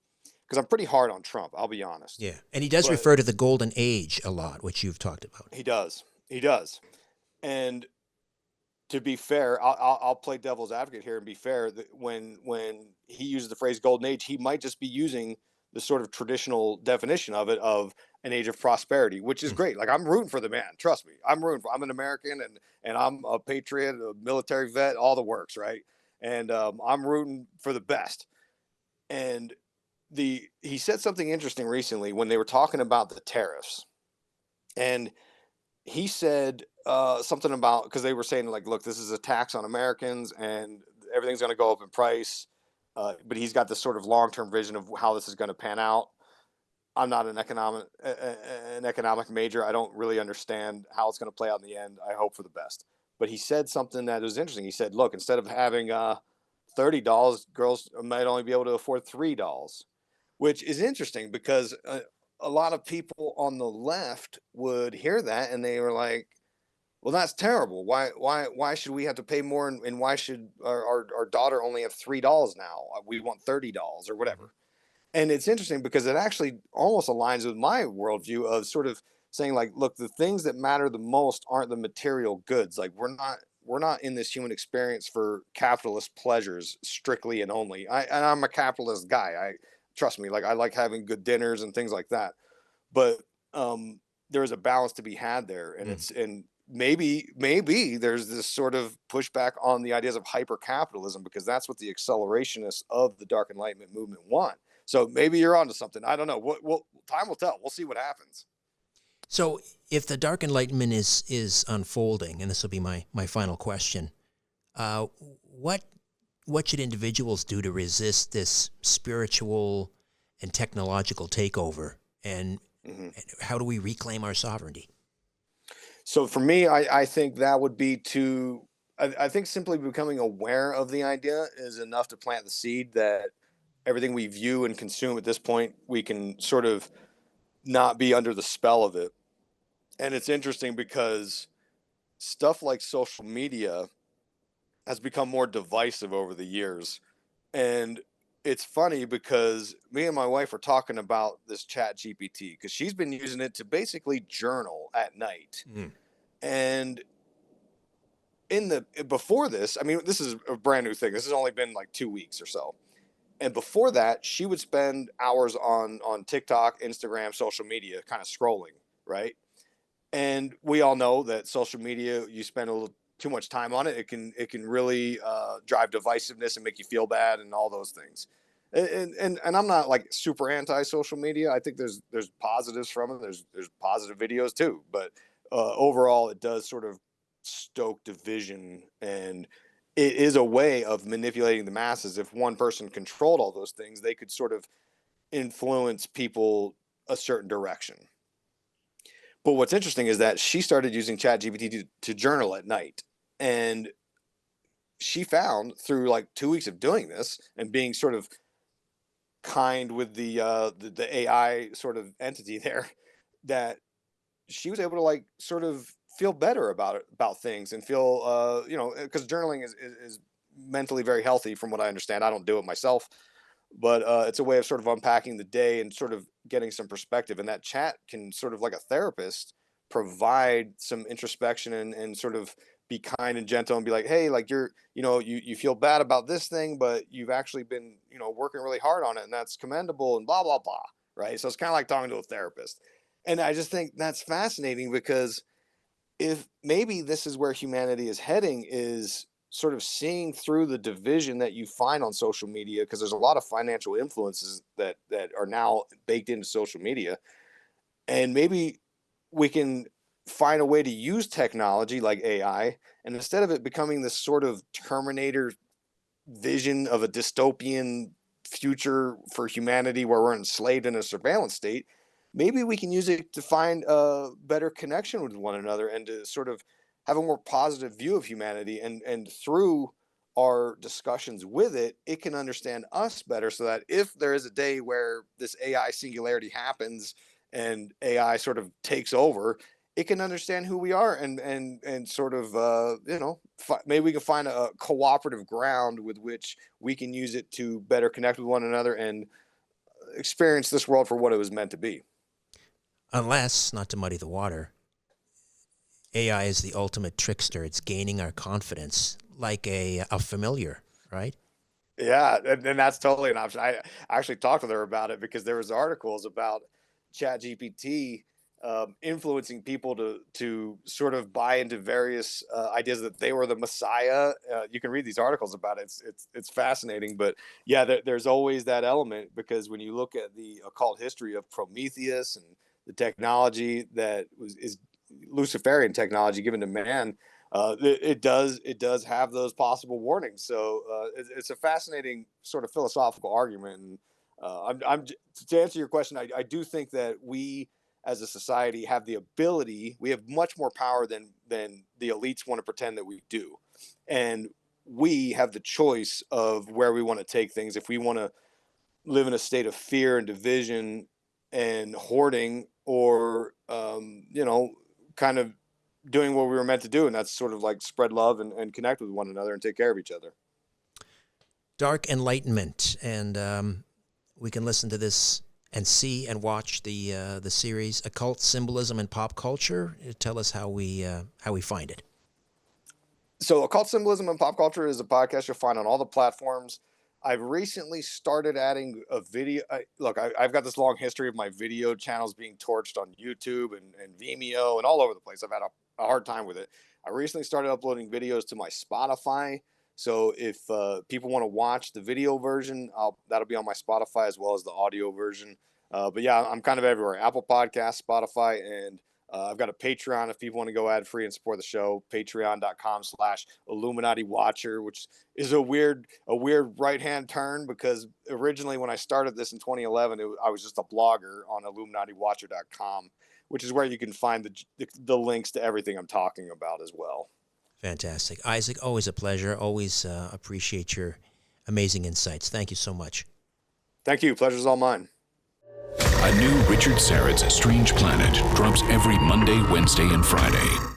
because I'm pretty hard on Trump, I'll be honest. Yeah. And he does But refer to the golden age a lot, which you've talked about. he does. He does. And to be fair, I'll play devil's advocate here and be fair that when he uses the phrase golden age, he might just be using the sort of traditional definition of it, of an age of prosperity, which is Mm. great. Like, I'm rooting for the man. Trust me, I'm an American, and I'm a patriot, a military vet, all the works, right? And I'm rooting for the best. And he said something interesting recently when they were talking about the tariffs, and he said something about, because they were saying like, look, this is a tax on Americans and everything's going to go up in price. But he's got this sort of long-term vision of how this is going to pan out. I'm not an economic major. I don't really understand how it's going to play out in the end. I hope for the best. But he said something that was interesting. He said, look, instead of having $30, girls might only be able to afford $3, which is interesting because a lot of people on the left would hear that and they were like, well, that's terrible. Why should we have to pay more? And why should our daughter only have $3 now? We want $30 or whatever. And it's interesting because it actually almost aligns with my worldview of sort of saying like, look, the things that matter the most aren't the material goods. Like, we're not in this human experience for capitalist pleasures strictly and only. And I'm a capitalist guy. I trust me, like, I like having good dinners and things like that. But there is a balance to be had there, and Mm. maybe there's this sort of pushback on the ideas of hyper capitalism, because that's what the accelerationists of the Dark Enlightenment movement want. So maybe you're onto something. I don't know. What time will tell. We'll see what happens. So if the Dark Enlightenment is unfolding, and this will be my final question, uh, what what should individuals do to resist this spiritual and technological takeover? And Hmm. how do we reclaim our sovereignty? So for me, I think that would be to, I think simply becoming aware of the idea is enough to plant the seed that everything we view and consume at this point, we can sort of not be under the spell of it. And it's interesting because stuff like social media has become more divisive over the years. And it's funny because me and my wife are talking about this chat GPT because she's been using it to basically journal at night. Mm. And in the before this, I mean, this is a brand new thing. This has only been like 2 weeks or so. And before that, she would spend hours on TikTok, Instagram, social media, kind of scrolling, right? And we all know that social media, you spend a little too much time on it, it can really drive divisiveness and make you feel bad and all those things. And I'm not like super anti social media. I think there's positives from it. There's positive videos too, but overall, it does sort of stoke division, and it is a way of manipulating the masses. If one person controlled all those things, they could sort of influence people a certain direction. But what's interesting is that she started using ChatGPT to journal at night. And she found through like 2 weeks of doing this and being sort of kind with the AI sort of entity there, that she was able to like sort of feel better about it, about things, and feel because journaling is mentally very healthy from what I understand. I don't do it myself, but it's a way of sort of unpacking the day and sort of getting some perspective. And that chat can sort of like a therapist provide some introspection, and sort of be kind and gentle and be like, hey, like, you feel bad about this thing, but you've actually been working really hard on it, and that's commendable, and blah blah blah, right? So it's kind of like talking to a therapist. And I just think that's fascinating because if maybe this is where humanity is heading, is sort of seeing through the division that you find on social media, because there's a lot of financial influences that are now baked into social media. And maybe we can find a way to use technology like AI, and instead of it becoming this sort of Terminator vision of a dystopian future for humanity where we're enslaved in a surveillance state, maybe we can use it to find a better connection with one another and to sort of have a more positive view of humanity. And through our discussions with it, it can understand us better, so that if there is a day where this AI singularity happens and AI sort of takes over, it can understand who we are, and sort of maybe we can find a cooperative ground with which we can use it to better connect with one another and experience this world for what it was meant to be. Unless, not to muddy the water, AI is the ultimate trickster. It's gaining our confidence like a familiar, right? Yeah, and that's totally an option. I actually talked with her about it because there was articles about ChatGPT influencing people to sort of buy into various ideas that they were the Messiah. You can read these articles about it. It's fascinating, but yeah, there's always that element, because when you look at the occult history of Prometheus and the technology that is Luciferian technology given to man, it does have those possible warnings. So it's a fascinating sort of philosophical argument. And to answer your question, I do think that we as a society have the ability. We have much more power than the elites want to pretend that we do, and we have the choice of where we want to take things. If we want to live in a state of fear and division and hoarding, or kind of doing what we were meant to do, and that's sort of like spread love and connect with one another and take care of each other. Dark Enlightenment, and we can listen to this and see and watch the series Occult Symbolism and Pop Culture. Tell us how we find it. So Occult Symbolism and Pop Culture is a podcast you'll find on all the platforms. I've recently started adding a video. I've got this long history of my video channels being torched on YouTube and Vimeo and all over the place. I've had a hard time with it. I recently started uploading videos to my Spotify. So if people want to watch the video version, that'll be on my Spotify as well as the audio version. But yeah, I'm kind of everywhere. Apple Podcasts, Spotify, and I've got a Patreon if people want to go ad free and support the show. Patreon.com/Illuminati Watcher, which is a weird right hand turn, because originally when I started this in 2011, I was just a blogger on IlluminatiWatcher.com, which is where you can find the links to everything I'm talking about as well. Fantastic. Isaac, always a pleasure. Always appreciate your amazing insights. Thank you so much. Thank you. Pleasure's all mine. A new Richard Syrett's Strange Planet drops every Monday, Wednesday, and Friday.